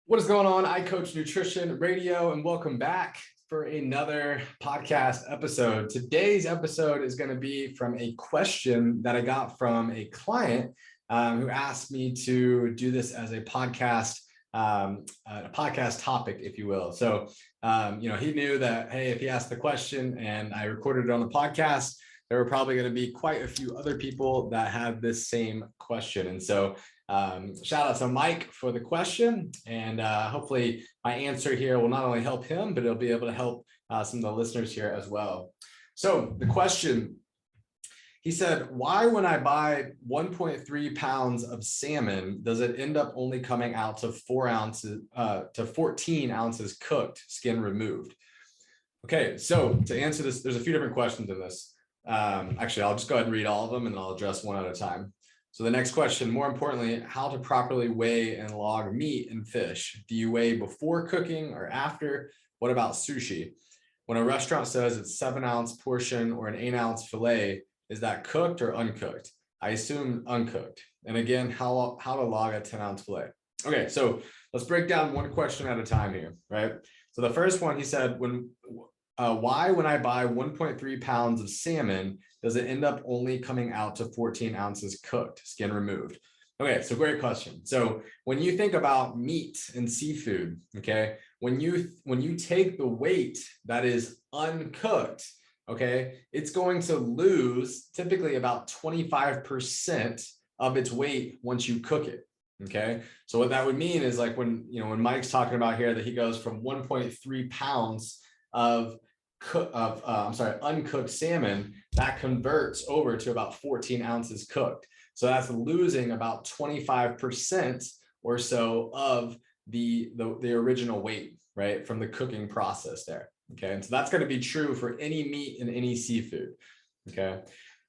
What is going on? I Coach Nutrition Radio, and welcome back for another podcast episode. Today's episode is going to be from a question that I got from a client who asked me to do this as a podcast topic, if you will. So, he knew that, hey, if he asked the question and I recorded it on the podcast, there were probably going to be quite a few other people that had this same question. And so shout out to Mike for the question, and hopefully my answer here will not only help him, but it'll be able to help some of the listeners here as well. So the question, he said, why when I buy 1.3 pounds of salmon, does it end up only coming out to 14 ounces cooked, skin removed? Okay, so to answer this, there's a few different questions in this. Actually, I'll just go ahead and read all of them and I'll address one at a time. So the next question, more importantly, how to properly weigh and log meat and fish. Do you weigh before cooking or after? What about sushi? When a restaurant says it's 7-ounce portion or an 8-ounce fillet, is that cooked or uncooked? I assume uncooked. And again, how to log a 10-ounce fillet. Okay, so let's break down one question at a time here, right? So the first one, he said, why when I buy 1.3 pounds of salmon, does it end up only coming out to 14 ounces cooked, skin removed? Okay, so great question. So when you think about meat and seafood, okay, when you take the weight that is uncooked, okay, it's going to lose typically about 25% of its weight once you cook it. Okay, so what that would mean is like when Mike's talking about here that he goes from 1.3 pounds of uncooked salmon, that converts over to about 14 ounces cooked. So that's losing about 25% or so of the original weight, right, from the cooking process there. Okay, and so that's going to be true for any meat and any seafood. Okay,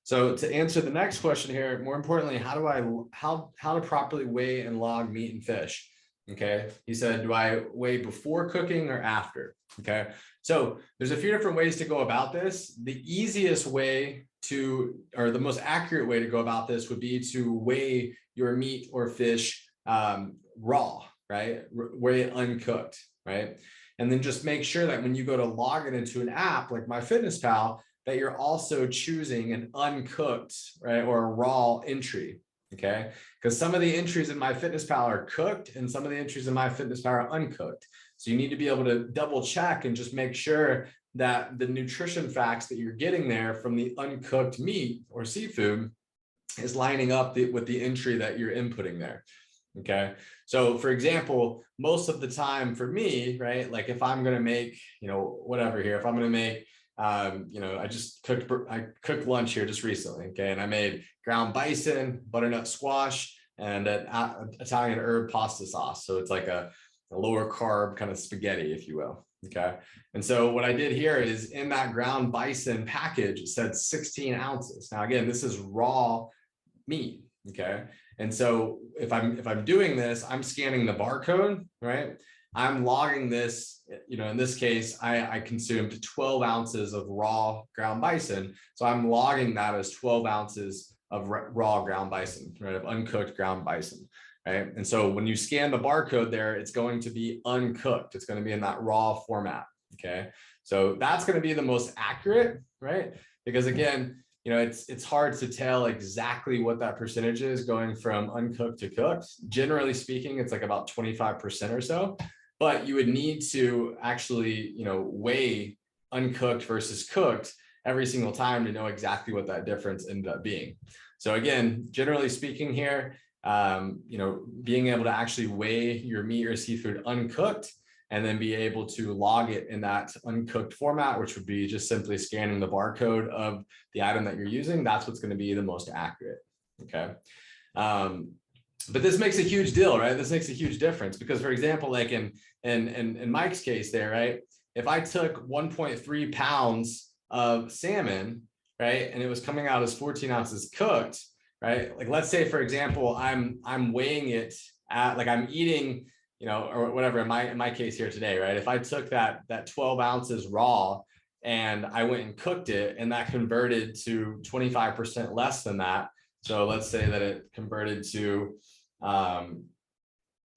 so to answer the next question here, more importantly, how to properly weigh and log meat and fish? Okay, he said, do I weigh before cooking or after? Okay, so there's a few different ways to go about this. The easiest way or the most accurate way to go about this would be to weigh your meat or fish raw, right? Weigh it uncooked, right? And then just make sure that when you go to log it into an app like MyFitnessPal, that you're also choosing an uncooked, right, or a raw entry. Okay, because some of the entries in MyFitnessPal are cooked and some of the entries in MyFitnessPal are uncooked. So you need to be able to double check and just make sure that the nutrition facts that you're getting there from the uncooked meat or seafood is lining up with the entry that you're inputting there. Okay, so for example, most of the time for me, right, like if I'm going to make, whatever here, if I'm going to make I cooked lunch here just recently. Okay. And I made ground bison, butternut squash, and an Italian herb pasta sauce. So it's like a lower carb kind of spaghetti, if you will. Okay. And so what I did here is in that ground bison package, it said 16 ounces. Now, again, this is raw meat. Okay. And so if I'm doing this, I'm scanning the barcode, right? I'm logging this, in this case, I consumed 12 ounces of raw ground bison. So I'm logging that as 12 ounces of raw ground bison, right, of uncooked ground bison, right? And so when you scan the barcode there, it's going to be uncooked. It's going to be in that raw format, okay? So that's going to be the most accurate, right? Because again, it's hard to tell exactly what that percentage is going from uncooked to cooked. Generally speaking, it's like about 25% or so. But you would need to actually, weigh uncooked versus cooked every single time to know exactly what that difference ended up being. So again, generally speaking here, being able to actually weigh your meat or seafood uncooked and then be able to log it in that uncooked format, which would be just simply scanning the barcode of the item that you're using, that's what's going to be the most accurate. Okay. But this makes a huge deal, right? This makes a huge difference because, for example, like in Mike's case there, right? If I took 1.3 pounds of salmon, right, and it was coming out as 14 ounces cooked, right? Like, let's say, for example, I'm weighing it at, like, I'm eating, or whatever, in my case here today, right? If I took that 12 ounces raw and I went and cooked it and that converted to 25% less than that. So let's say that it converted to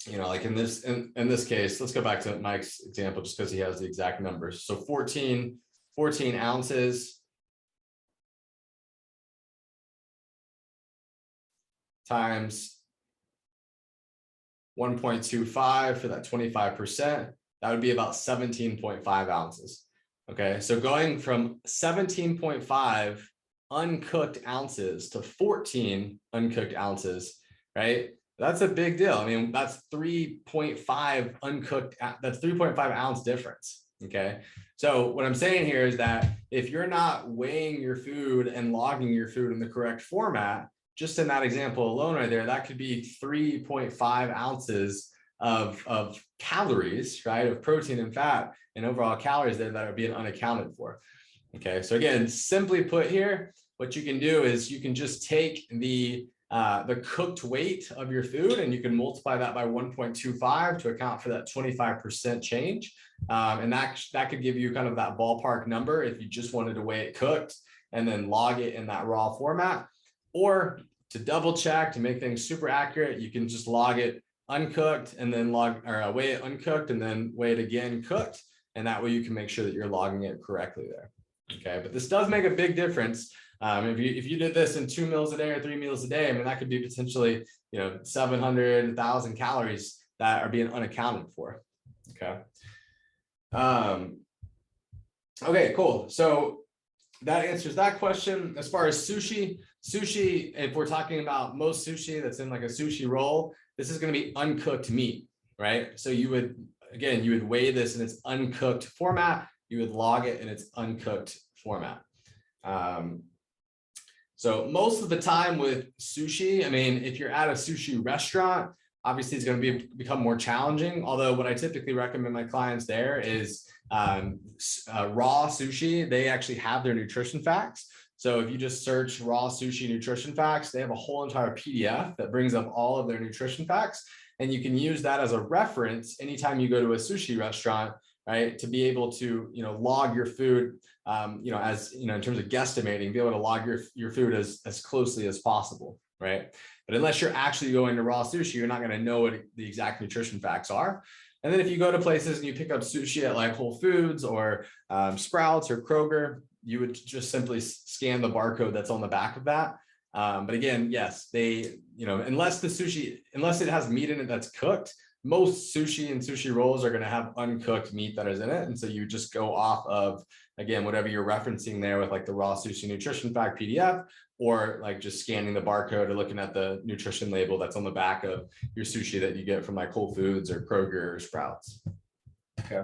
you know, like in this case, let's go back to Mike's example just because he has the exact numbers. So 14 ounces times 1.25 for that 25%, that would be about 17.5 ounces. Okay, so going from 17.5 uncooked ounces to 14 uncooked ounces, right? That's a big deal. I mean, that's 3.5 uncooked, that's 3.5 ounce difference. Okay, so what I'm saying here is that if you're not weighing your food and logging your food in the correct format, just in that example alone right there, that could be 3.5 ounces of calories, right? Of protein and fat and overall calories there that are being unaccounted for. Okay, so again, simply put here, what you can do is you can just take the cooked weight of your food and you can multiply that by 1.25 to account for that 25% change. And that could give you kind of that ballpark number if you just wanted to weigh it cooked and then log it in that raw format. Or to double check, to make things super accurate, you can just log it uncooked and then weigh it uncooked and then weigh it again cooked. And that way you can make sure that you're logging it correctly there. Okay, but this does make a big difference. If you did this in 2 meals a day or 3 meals a day, I mean, that could be potentially, 700,000 calories that are being unaccounted for. Okay. Okay, cool. So that answers that question. As far as sushi, if we're talking about most sushi that's in like a sushi roll, this is going to be uncooked meat, right? So you would weigh this in its uncooked format. You would log it in its uncooked format. So most of the time with sushi, I mean, if you're at a sushi restaurant, obviously it's going to become more challenging. Although what I typically recommend my clients there is raw sushi. They actually have their nutrition facts. So if you just search raw sushi nutrition facts, they have a whole entire PDF that brings up all of their nutrition facts. And you can use that as a reference anytime you go to a sushi restaurant, right? To be able to, log your food, as, in terms of guesstimating, be able to log your food as closely as possible, right? But unless you're actually going to raw sushi, you're not going to know what the exact nutrition facts are. And then if you go to places and you pick up sushi at like Whole Foods or Sprouts or Kroger, you would just simply scan the barcode that's on the back of that. But again, yes, they, unless it has meat in it that's cooked, most sushi and sushi rolls are going to have uncooked meat that is in it. And so you just go off of, again, whatever you're referencing there with like the raw sushi nutrition fact PDF, or like just scanning the barcode or looking at the nutrition label that's on the back of your sushi that you get from like Whole Foods or Kroger or Sprouts. Okay.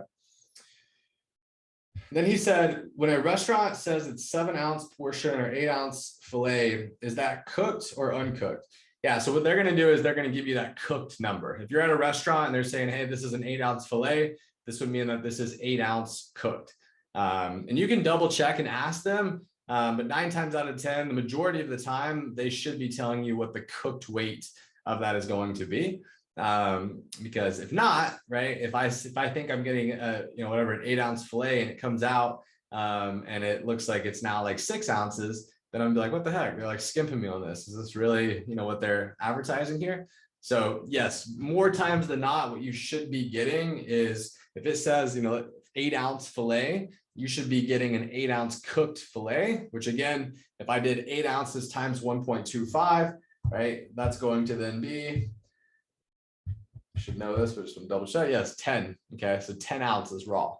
Then he said, when a restaurant says it's 7-ounce portion or 8-ounce filet, is that cooked or uncooked? Yeah, so what they're going to do is they're going to give you that cooked number. If you're at a restaurant and they're saying, hey, this is an 8-ounce filet, this would mean that this is 8-ounce cooked. And you can double check and ask them, but 9 times out of 10, the majority of the time, they should be telling you what the cooked weight of that is going to be. Because if not, right, if I think I'm getting an 8-ounce filet and it comes out and it looks like it's now like 6 ounces, then I'm like, what the heck? They're like skimping me on this. Is this really, what they're advertising here? So yes, more times than not, what you should be getting is if it says, 8-ounce filet, you should be getting an 8-ounce cooked filet, which again, if I did 8 ounces times 1.25, right, that's going to then be, I should know this, but just want to double check. Yes, 10. Okay, so 10 ounces raw.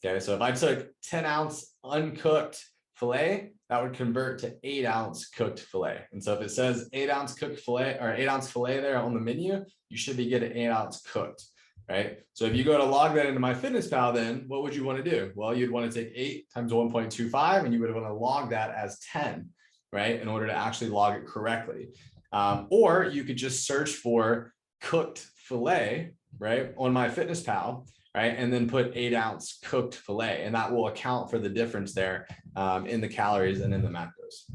Okay, so if I took 10-ounce uncooked filet, that would convert to 8-ounce cooked filet. And so if it says 8-ounce cooked filet or 8-ounce filet there on the menu, you should be getting 8-ounce cooked, right? So if you go to log that into MyFitnessPal, then what would you want to do? Well, you'd want to take 8 times 1.25 and you would want to log that as 10, right? In order to actually log it correctly. Or you could just search for cooked filet, right, on MyFitnessPal, right, and then put 8-ounce cooked filet, and that will account for the difference there in the calories and in the macros.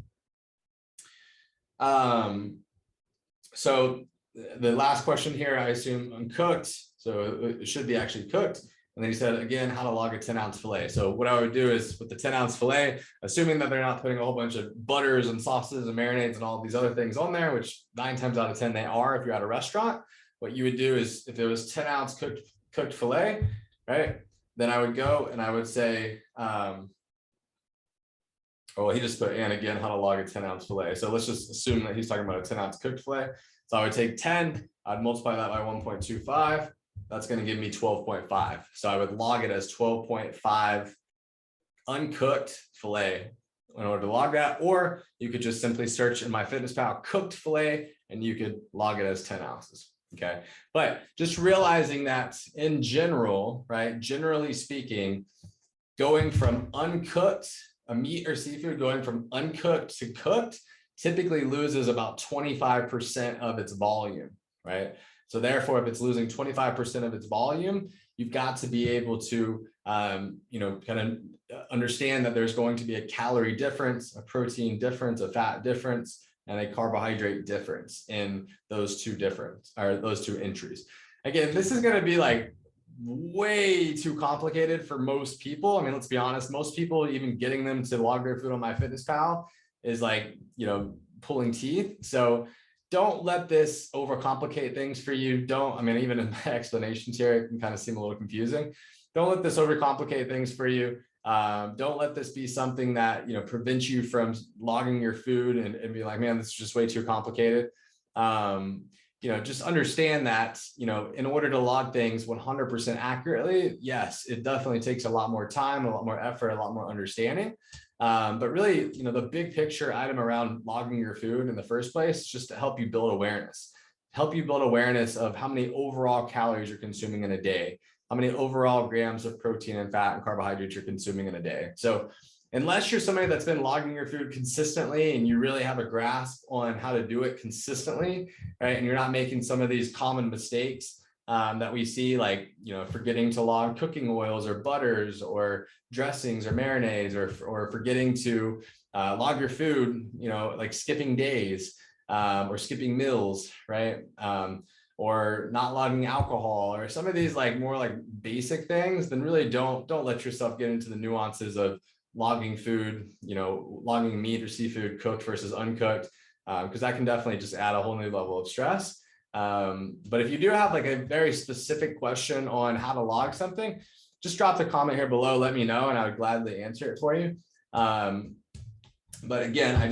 So the last question here, I assume uncooked, so it should be actually cooked. And then he said, again, how to log a 10-ounce filet. So what I would do is with the 10-ounce filet, assuming that they're not putting a whole bunch of butters and sauces and marinades and all these other things on there, which 9 times out of 10 they are if you're at a restaurant, what you would do is if it was 10-ounce cooked filet, right? Then I would go and I would say, well, he just put, and again, how to log a 10-ounce filet. So let's just assume that he's talking about a 10-ounce cooked filet. So I would take 10, I'd multiply that by 1.25. That's going to give me 12.5. So I would log it as 12.5 uncooked filet in order to log that, or you could just simply search in MyFitnessPal cooked filet and you could log it as 10 ounces. Okay. But just realizing that in general, right, generally speaking, going from uncooked, a meat or seafood going from uncooked to cooked typically loses about 25% of its volume, right? So therefore, if it's losing 25% of its volume, you've got to be able to, kind of understand that there's going to be a calorie difference, a protein difference, a fat difference, and a carbohydrate difference in those two entries. Again, this is going to be like way too complicated for most people. I mean, let's be honest, most people, even getting them to log their food on MyFitnessPal is like, pulling teeth. So don't let this overcomplicate things for you. Even in my explanations here, it can kind of seem a little confusing. Don't let this overcomplicate things for you. Don't let this be something that, prevents you from logging your food and be like, man, this is just way too complicated. Just understand that, in order to log things 100% accurately, yes, it definitely takes a lot more time, a lot more effort, a lot more understanding. But really, the big picture item around logging your food in the first place is just to help you build awareness of how many overall calories you're consuming in a day, how many overall grams of protein and fat and carbohydrates you're consuming in a day. So unless you're somebody that's been logging your food consistently and you really have a grasp on how to do it consistently, right? And you're not making some of these common mistakes that we see, like, forgetting to log cooking oils or butters or dressings or marinades, or forgetting to log your food, like skipping days or skipping meals, right? Or not logging alcohol, or some of these like more like basic things, then really don't let yourself get into the nuances of logging food, logging meat or seafood cooked versus uncooked, because that can definitely just add a whole new level of stress. But if you do have like a very specific question on how to log something, just drop the comment here below, let me know, and I would gladly answer it for you. But again, I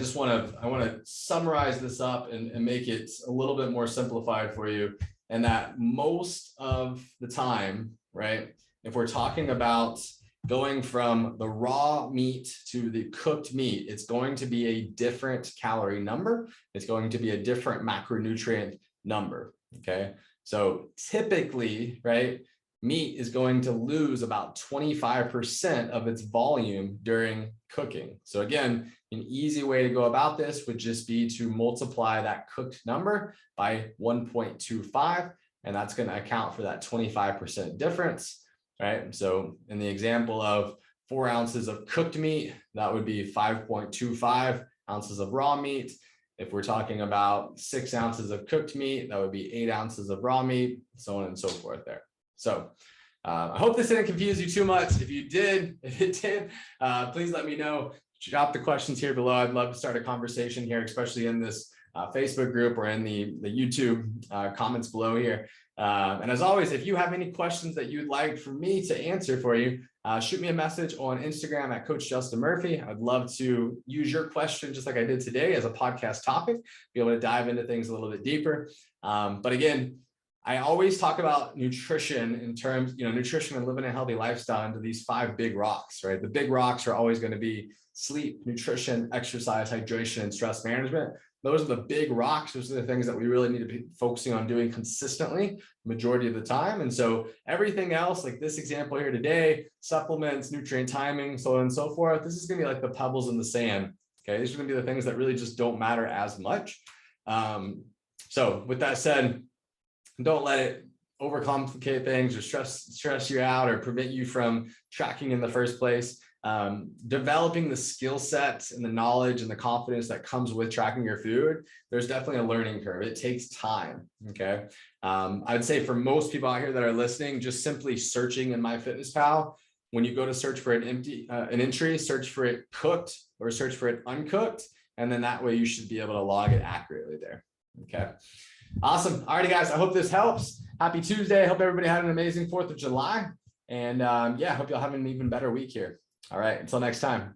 want to summarize this up and make it a little bit more simplified for you. And that most of the time, right, if we're talking about going from the raw meat to the cooked meat, it's going to be a different calorie number. It's going to be a different macronutrient number. Okay. So typically, right, meat is going to lose about 25% of its volume during cooking. So again, an easy way to go about this would just be to multiply that cooked number by 1.25, and that's going to account for that 25% difference, right? So in the example of 4 ounces of cooked meat, that would be 5.25 ounces of raw meat. If we're talking about 6 ounces of cooked meat, that would be 8 ounces of raw meat, so on and so forth there. So I hope this didn't confuse you too much. If it did, please let me know. Drop the questions here below. I'd love to start a conversation here, especially in this Facebook group or in the YouTube comments below here. And as always, if you have any questions that you'd like for me to answer for you, shoot me a message on Instagram at Coach Justin Murphy. I'd love to use your question, just like I did today, as a podcast topic, be able to dive into things a little bit deeper. But again, I always talk about nutrition in terms, nutrition and living a healthy lifestyle into these 5 big rocks, right? The big rocks are always going to be sleep, nutrition, exercise, hydration, and stress management. Those are the big rocks. Those are the things that we really need to be focusing on doing consistently majority of the time. And so everything else, like this example here today, supplements, nutrient timing, so on and so forth, this is going to be like the pebbles in the sand. Okay. These are going to be the things that really just don't matter as much. So with that said, don't let it overcomplicate things or stress you out or prevent you from tracking in the first place. Developing the skill set and the knowledge and the confidence that comes with tracking your food, there's definitely a learning curve. It takes time. Okay. I'd say for most people out here that are listening, just simply searching in MyFitnessPal, when you go to search for an entry, search for it cooked or search for it uncooked. And then that way you should be able to log it accurately there. Okay. Awesome. All righty, guys. I hope this helps. Happy Tuesday. I hope everybody had an amazing 4th of July. And yeah, I hope you'll have an even better week here. All right. Until next time.